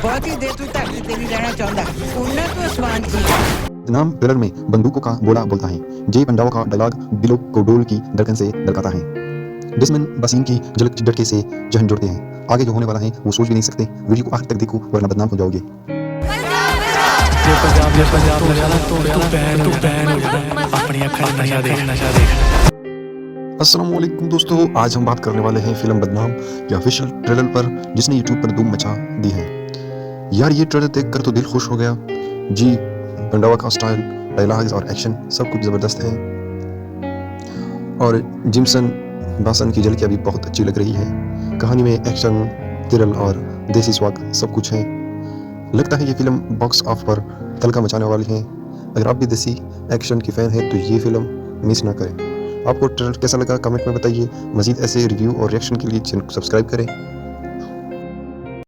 बहुत ही देर तू धरती ते नहीं रहना चाहता, उड़ना तू आसमान की। बदनाम ट्रेलर में बंदूकों का गोला बोलता है। जय पंडावा का डायलॉग दिलों को डोल की धड़कन से धड़काता है। दुश्मन बसीम की झलक झटके से जहन जोड़ते हैं। आगे जो होने वाला है वो सोच भी नहीं सकते। वीडियो को आखिर तक देखो वरना बदनाम हो जाओगे। ये पंजाब नशा तू बैन हो जाना अपनी अखा नशा देख। अस्सलाम वालेकुम दोस्तों, आज हम बात करने वाले हैं फिल्म बदनाम या ऑफिशियल ट्रेलर पर जिसने यूट्यूब पर धूम मचा दी है। यार ये ट्रेलर देखकर तो दिल खुश हो गया जी। पंडावा का स्टाइल, डायलॉग्स और एक्शन सब कुछ ज़बरदस्त है और जिमसन बासन की झलकियाँ भी बहुत अच्छी लग रही है। कहानी में एक्शन, थ्रिल और देसी स्वाद सब कुछ है। लगता है ये फिल्म बॉक्स ऑफ पर तहलका मचाने वाली है। अगर आप भी देसी एक्शन की फ़ैन हैं तो ये फिल्म मिस ना करें। आपको ट्रेलर कैसा लगा कमेंट में बताइए। मज़ीद ऐसे रिव्यू और रिएक्शन के लिए चैनल को सब्सक्राइब करें।